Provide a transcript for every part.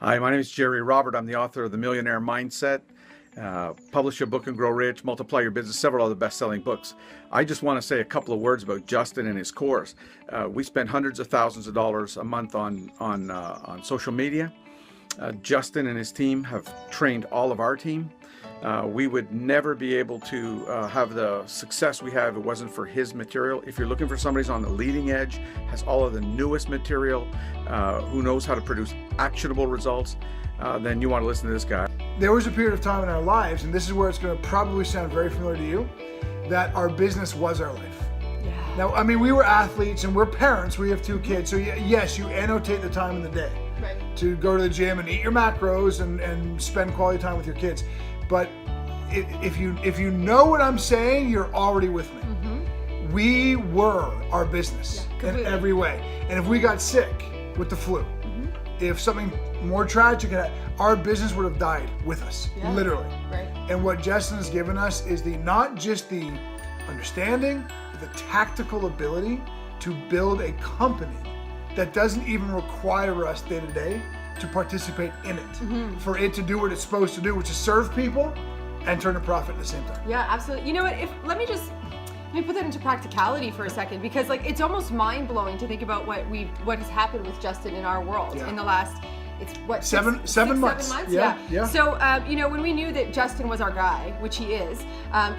Hi, my name is Gerry Robert. I'm the author of The Millionaire Mindset, Publish Your Book and Grow Rich, Multiply Your Business, several other best-selling books. I just want to say a couple of words about Justin and his course. We spend hundreds of thousands of dollars a month on social media. Justin and his team have trained all of our team. We would never be able to have the success we have if it wasn't for his material. If you're looking for somebody who's on the leading edge, has all of the newest material, who knows how to produce actionable results, then you want to listen to this guy. There was a period of time in our lives, and this is where it's going to probably sound very familiar to you, that our business was our life. Yeah. Now, I mean, we were athletes and we're parents. We have 2 kids. So yes, you annotate the time in the day to go to the gym and eat your macros and spend quality time with your kids. But if you know what I'm saying, you're already with me. Mm-hmm. We were our business in every way. And if we got sick with the flu, if something more tragic had happened, our business would have died with us, literally. Right. And what Justin has given us is not just the understanding, but the tactical ability to build a company that doesn't even require us day to day to participate in it, for it to do what it's supposed to do, which is serve people and turn a profit at the same time. Yeah, absolutely. You know what? Let me put that into practicality for a second, because it's almost mind blowing to think about what has happened with Justin in our world in the last. It's what, seven months. 7 months? Yeah. So, when we knew that Justin was our guy, which he is,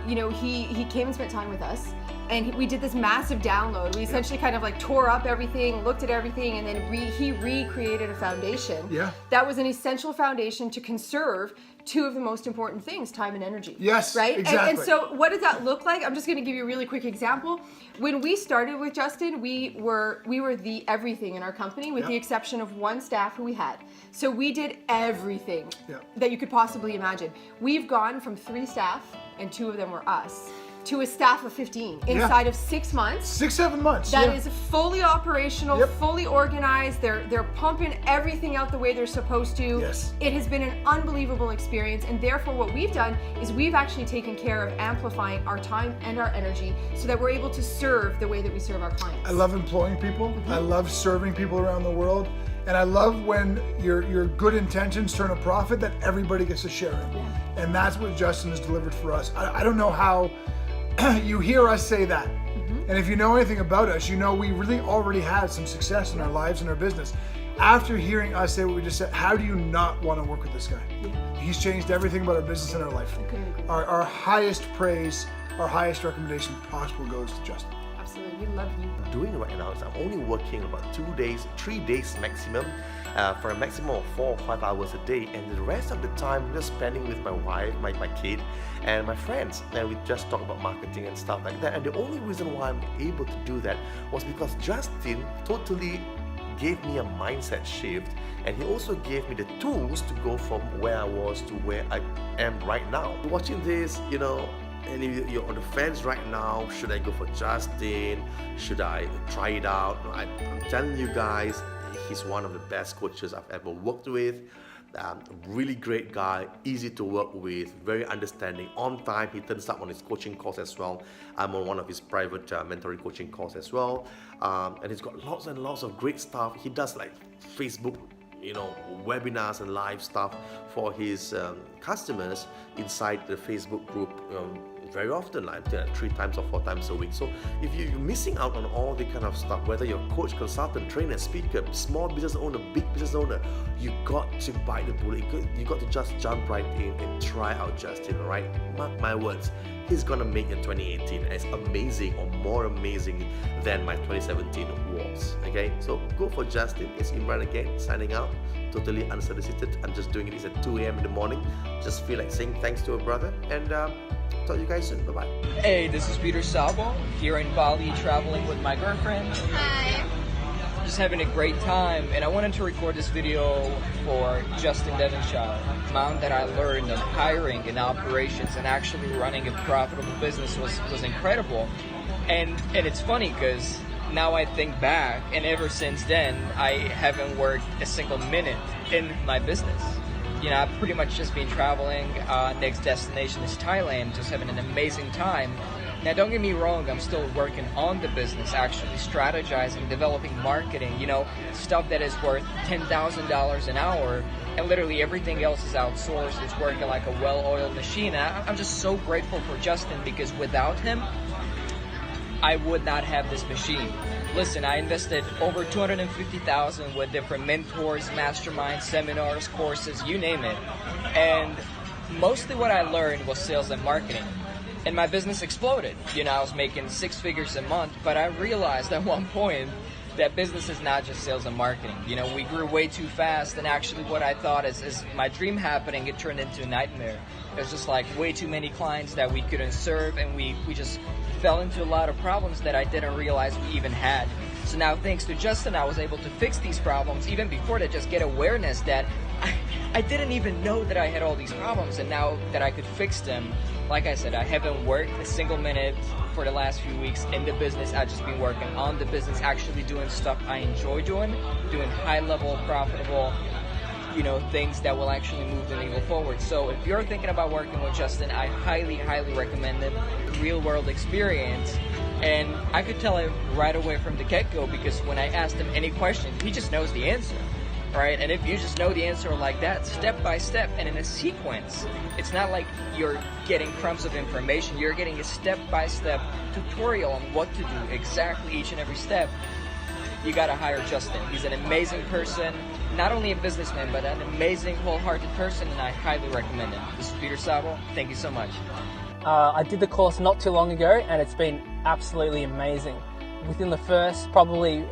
he came and spent time with us, and we did this massive download. We essentially kind of tore up everything, looked at everything, and then he recreated a foundation. Yeah. That was an essential foundation to conserve 2 of the most important things, time and energy. Yes, right? exactly. And so what does that look like? I'm just going to give you a really quick example. When we started with Justin, we were the everything in our company, with the exception of 1 staff who we had. So we did everything that you could possibly imagine. We've gone from 3 staff, and 2 of them were us, to a staff of 15 inside of 6 months. 6-7 months. That is fully operational, fully organized. They're pumping everything out the way they're supposed to. Yes. It has been an unbelievable experience, and therefore what we've done is we've actually taken care of amplifying our time and our energy so that we're able to serve the way that we serve our clients. I love employing people. I love serving people around the world. And I love when your good intentions turn a profit that everybody gets to share in. Yeah. And that's what Justin has delivered for us. I don't know how you hear us say that. And if you know anything about us, you know we really already had some success in our lives and our business. After hearing us say what we just said, how do you not want to work with this guy? Yeah. He's changed everything about our business and our life. Our highest praise, our highest recommendation possible goes to Justin. Absolutely, we love you. Doing right now is I'm only working about 3 days maximum, for a maximum of 4 or 5 hours a day, and the rest of the time I'm just spending with my wife, my kid, and my friends, and we just talk about marketing and stuff like that. And the only reason why I'm able to do that was because Justin totally gave me a mindset shift, and he also gave me the tools to go from where I was to where I am right now. Watching this, and if you're on the fence right now, should I go for Justin? Should I try it out? I'm telling you guys, he's one of the best coaches I've ever worked with. Really great guy, easy to work with, very understanding, on time. He turns up on his coaching course as well. I'm on one of his private mentoring coaching course as well. And he's got lots and lots of great stuff. He does Facebook, webinars and live stuff for his customers inside the Facebook group very often, 3 times or 4 times a week. So if you're missing out on all the kind of stuff, whether you're a coach, consultant, trainer, speaker, small business owner, big business owner, you got to bite the bullet. You got to just jump right in and try out Justin, right? Mark my words, he's gonna make your 2018 as amazing or more amazing than my 2017 was. Okay, so go for Justin. It's Imran again, signing out, totally unsolicited. I'm just doing it. It's at 2 a.m. in the morning. Just feel like saying thanks to a brother, and talk to you guys soon. Bye-bye. Hey, this is Peter Szabo, here in Bali, traveling with my girlfriend. Hi. Just having a great time, and I wanted to record this video for Justin Devonshire. The amount that I learned of hiring and operations and actually running a profitable business was incredible. And it's funny because now I think back, and ever since then, I haven't worked a single minute in my business. I've pretty much just been traveling. Next destination is Thailand, just having an amazing time. Now, don't get me wrong, I'm still working on the business, actually strategizing, developing marketing, stuff that is worth $10,000 an hour, and literally everything else is outsourced. It's working like a well-oiled machine. And I'm just so grateful for Justin, because without him, I would not have this machine. Listen, I invested over $250,000 with different mentors, masterminds, seminars, courses, you name it. And mostly what I learned was sales and marketing. And my business exploded. I was making 6 figures a month, but I realized at one point that business is not just sales and marketing. We grew way too fast, and actually what I thought is my dream happening, it turned into a nightmare. There's just like way too many clients that we couldn't serve, and we just fell into a lot of problems that I didn't realize we even had. So now, thanks to Justin, I was able to fix these problems even before that, just get awareness that I didn't even know that I had all these problems, and now that I could fix them, like I said, I haven't worked a single minute for the last few weeks in the business. I've just been working on the business, actually doing stuff I enjoy doing high-level, profitable, things that will actually move the needle forward. So if you're thinking about working with Justin, I highly, highly recommend it. Real-world experience. And I could tell him right away from the get-go, because when I asked him any question, he just knows the answer. Right? And if you just know the answer like that, step by step and in a sequence, it's not like you're getting crumbs of information, you're getting a step-by-step tutorial on what to do exactly each and every step. You gotta hire Justin. He's an amazing person, not only a businessman, but an amazing, wholehearted person, and I highly recommend him. This is Peter Szabo. Thank you so much. I did the course not too long ago, and it's been absolutely amazing. Within the first probably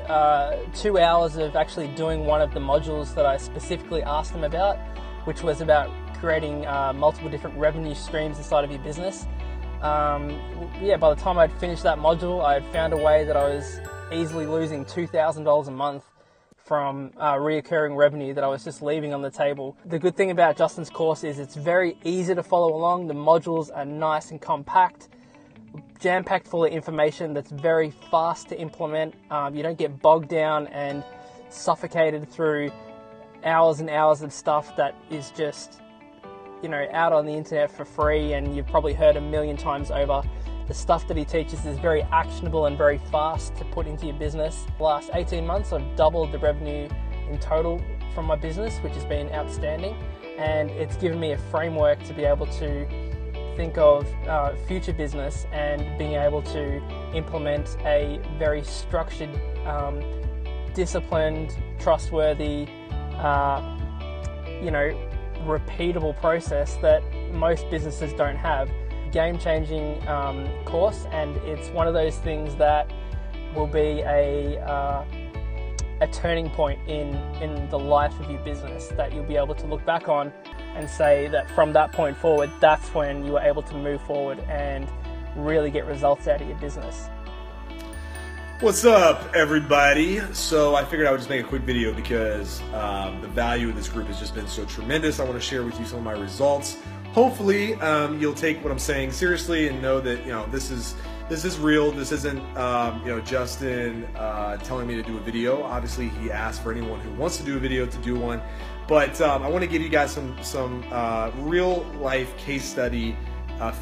2 hours of actually doing one of the modules that I specifically asked them about, which was about creating multiple different revenue streams inside of your business. By the time I'd finished that module, I had found a way that I was easily losing $2,000 a month from reoccurring revenue that I was just leaving on the table. The good thing about Justin's course is it's very easy to follow along. The modules are nice and compact, jam-packed full of information that's very fast to implement. You don't get bogged down and suffocated through hours and hours of stuff that is just, out on the internet for free and you've probably heard a million times over. The stuff that he teaches is very actionable and very fast to put into your business. The last 18 months, I've doubled the revenue in total from my business, which has been outstanding. And it's given me a framework to be able to think of future business and being able to implement a very structured, disciplined, trustworthy, repeatable process that most businesses don't have. Game-changing course, and it's one of those things that will be a turning point in the life of your business, that you'll be able to look back on and say that from that point forward, that's when you were able to move forward and really get results out of your business. What's up, everybody? So I figured I would just make a quick video because the value of this group has just been so tremendous. I want to share with you some of my results. Hopefully, you'll take what I'm saying seriously and know that this is real. This isn't Justin telling me to do a video. Obviously, he asked for anyone who wants to do a video to do one. But I want to give you guys some real life case study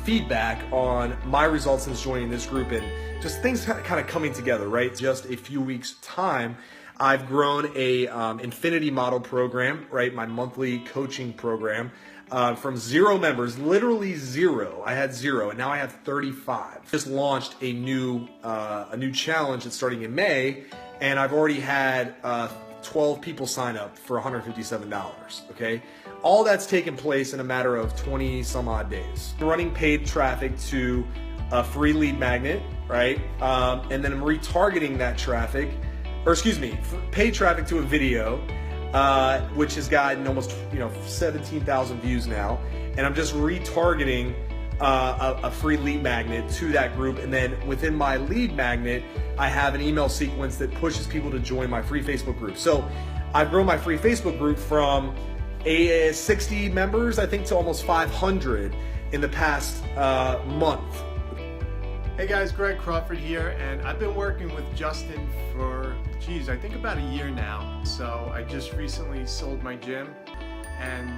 feedback on my results since joining this group and just things kind of coming together, right? Just a few weeks time, I've grown a Infinity Model program, right? My monthly coaching program from 0 members, literally 0. I had 0, and now I have 35. Just launched a new challenge that's starting in May, and I've already had 12 people sign up for $157. Okay. All that's taken place in a matter of 20 some odd days. I'm running paid traffic to a free lead magnet, right? And then I'm retargeting that traffic, paid traffic to a video, which has gotten almost 17,000 views now. And I'm just retargeting a free lead magnet to that group. And then within my lead magnet, I have an email sequence that pushes people to join my free Facebook group. So I've grown my free Facebook group from 60 members, I think, to almost 500 in the past month. Hey guys, Greg Crawford here, and I've been working with Justin for, I think about a year now. So I just recently sold my gym, and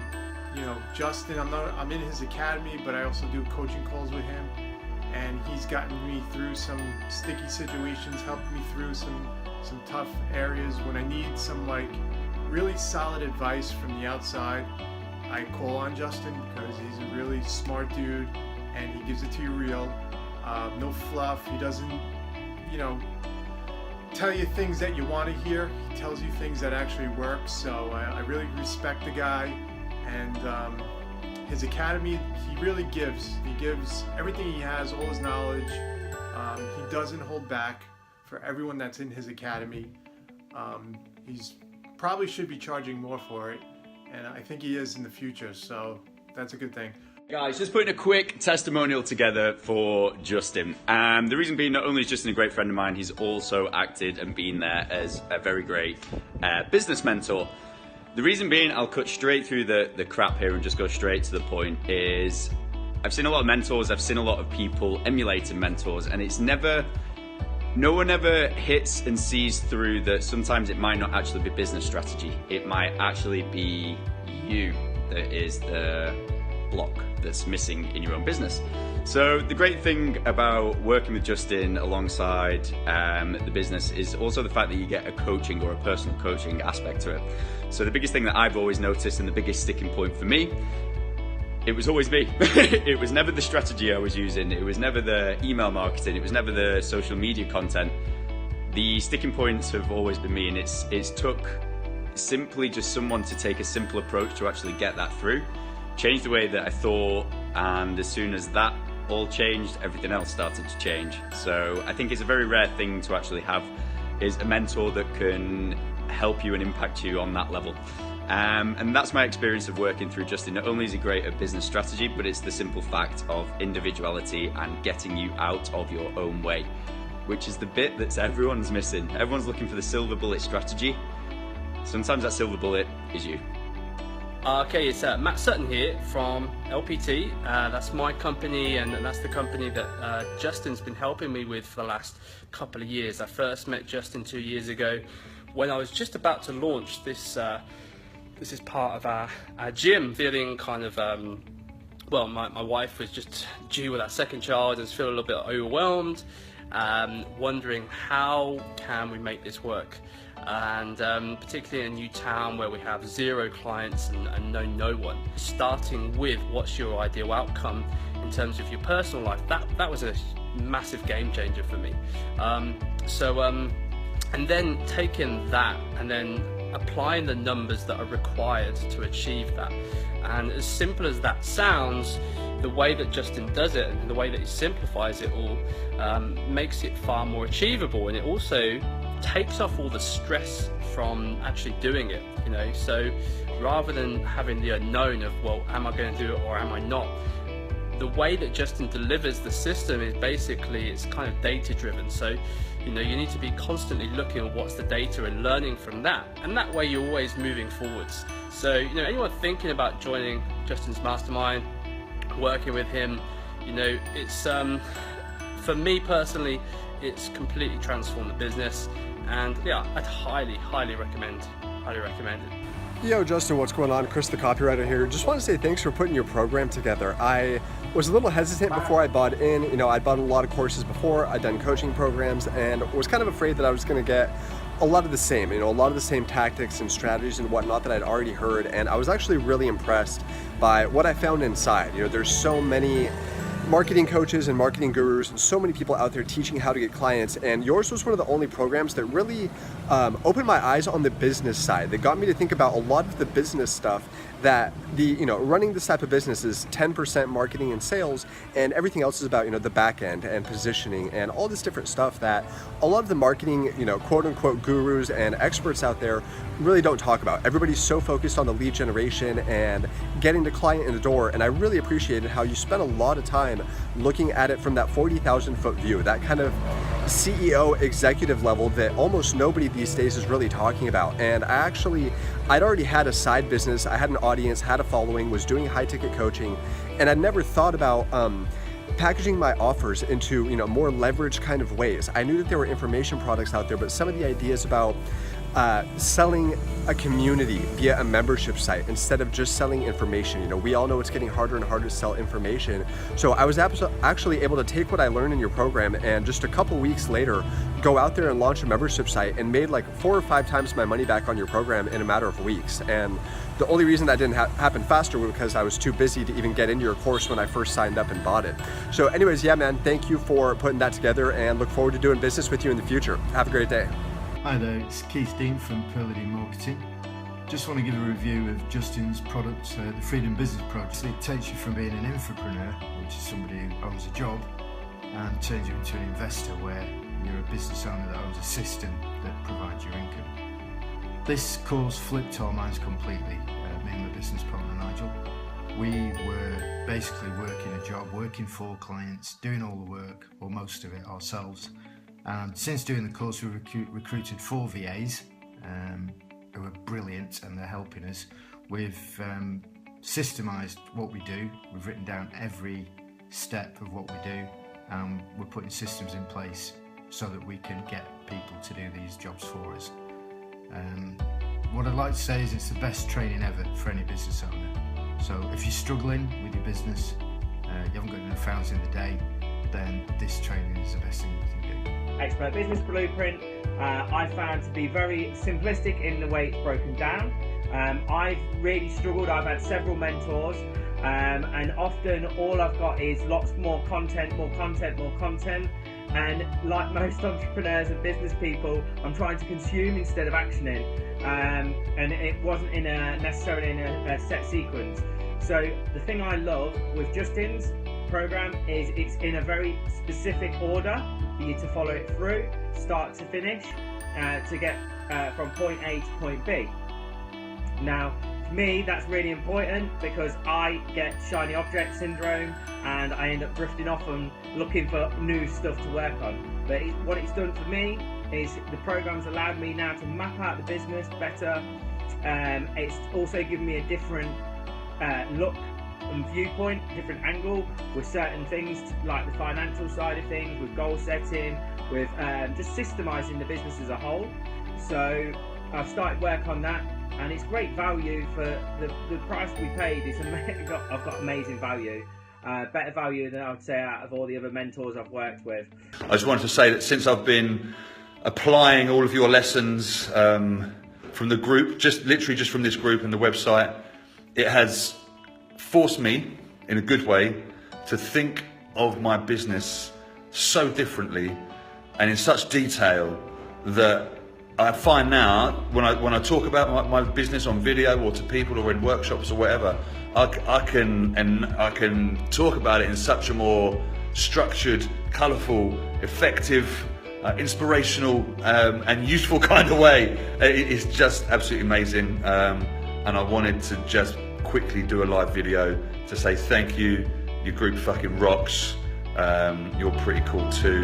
Justin, I'm in his academy, but I also do coaching calls with him. and he's gotten me through some sticky situations, helped me through some tough areas. When I need some like really solid advice from the outside, I call on Justin because he's a really smart dude and he gives it to you real. No fluff. He doesn't, tell you things that you want to hear. He tells you things that actually work. So I really respect the guy, and his academy, he really gives. He gives everything he has, all his knowledge. He doesn't hold back for everyone that's in his academy. He's probably should be charging more for it, and I think he is in the future, so that's a good thing. Guys, just putting a quick testimonial together for Justin. The reason being, not only is Justin a great friend of mine, he's also acted and been there as a very great business mentor. The reason being, I'll cut straight through the crap here and just go straight to the point, is I've seen a lot of mentors, I've seen a lot of people emulating mentors, and no one ever hits and sees through that sometimes it might not actually be business strategy. It might actually be you that is the block that's missing in your own business. So the great thing about working with Justin alongside the business is also the fact that you get a coaching or a personal coaching aspect to it. So the biggest thing that I've always noticed, and the biggest sticking point for me, it was always me. It was never the strategy I was using. It was never the email marketing. It was never the social media content. The sticking points have always been me, and it's took simply just someone to take a simple approach to actually get that through, change the way that I thought, and as soon as that all changed, everything else started to change. So I think it's a very rare thing to actually have, is a mentor that can help you and impact you on that level. And that's my experience of working through Justin. Not only is he great at business strategy, but it's the simple fact of individuality and getting you out of your own way, which is the bit that everyone's missing. Everyone's looking for the silver bullet strategy. Sometimes that silver bullet is you. Okay, it's Matt Sutton here from LPT. That's my company, and that's the company that Justin's been helping me with for the last couple of years. I first met Justin 2 years ago when I was just about to launch this. This is part of our gym, feeling kind of, well, my wife was just due with our second child and was feeling a little bit overwhelmed, wondering how can we make this work. And particularly in a new town where we have 0 clients and know no one, starting with what's your ideal outcome in terms of your personal life, that was a massive game changer for me. And then taking that and then applying the numbers that are required to achieve that. And as simple as that sounds, the way that Justin does it and the way that he simplifies it all makes it far more achievable, and it also takes off all the stress from actually doing it, so rather than having the unknown of, well, am I going to do it or am I not, the way that Justin delivers the system is basically, it's kind of data driven. So you need to be constantly looking at what's the data and learning from that, and that way you're always moving forwards. So anyone thinking about joining Justin's mastermind, working with him, it's for me personally, it's completely transformed the business, and yeah, I'd highly recommend it. Yo, Justin, what's going on? Chris, the copywriter here. Just want to say thanks for putting your program together. I was a little hesitant before I bought in. I'd bought a lot of courses before, I'd done coaching programs, and was kind of afraid that I was going to get a lot of the same, a lot of the same tactics and strategies and whatnot that I'd already heard. And I was actually really impressed by what I found inside. There's so many marketing coaches and marketing gurus and so many people out there teaching how to get clients, and yours was one of the only programs that really opened my eyes on the business side. That got me to think about a lot of the business stuff, that running this type of business is 10% marketing and sales, and everything else is about the back end and positioning and all this different stuff that a lot of the marketing quote unquote gurus and experts out there really don't talk about. Everybody's so focused on the lead generation and getting the client in the door, and I really appreciated how you spent a lot of time looking at it from that 40,000 foot view, that kind of CEO executive level that almost nobody these days is really talking about. And I'd already had a side business, I had an audience, had a following, was doing high ticket coaching, and I'd never thought about packaging my offers into more leveraged kind of ways. I knew that there were information products out there, but some of the ideas about selling a community via a membership site instead of just selling information. You know, we all know it's getting harder and harder to sell information. So I was actually able to take what I learned in your program and just a couple weeks later go out there and launch a membership site and made like 4 or 5 times my money back on your program in a matter of weeks. And the only reason that didn't happen faster was because I was too busy to even get into your course when I first signed up and bought it. So anyways, yeah man, thank you for putting that together and look forward to doing business with you in the future. Have a great day. Hi there, it's Keith Dean from Pearlydean Marketing. Just want to give a review of Justin's product, the Freedom Business Project. It takes you from being an infopreneur, which is somebody who owns a job, and turns you into an investor where you're a business owner that owns a system that provides your income. This course flipped our minds completely, me and my business partner Nigel. We were basically working a job, working for clients, doing all the work, or most of it ourselves. And since doing the course, we recruited 4 VAs who are brilliant and they're helping us. We've systemised what we do. We've written down every step of what we do, and we're putting systems in place so that we can get people to do these jobs for us. What I'd like to say is it's the best training ever for any business owner. So if you're struggling with your business, you haven't got enough hours in the day, then this training is the best thing you can do. Expert Business Blueprint I found to be very simplistic in the way it's broken down. I've really struggled. I've had several mentors, and often all I've got is lots more content, and like most entrepreneurs and business people, I'm trying to consume instead of actioning, and it wasn't necessarily in a set sequence. So the thing I love with Justin's program is it's in a very specific order for you to follow it through, start to finish, to get from point A to point B. Now, for me, that's really important because I get shiny object syndrome and I end up drifting off and looking for new stuff to work on. But what it's done for me is the program's allowed me now to map out the business better. It's also given me a different look and viewpoint, different angle with certain things like the financial side of things, with goal setting, with just systemizing the business as a whole. So I've started work on that, and it's great value for the price we paid. I've got amazing value, better value than I would say out of all the other mentors I've worked with. I just wanted to say that since I've been applying all of your lessons from the group, literally just from this group and the website, it has forced me, in a good way, to think of my business so differently and in such detail that I find now when I talk about my business on video or to people or in workshops or whatever, I can talk about it in such a more structured, colourful, effective, inspirational and useful kind of way. It's just absolutely amazing, and I wanted to just quickly do a live video to say thank you. Your group fucking rocks. You're pretty cool too.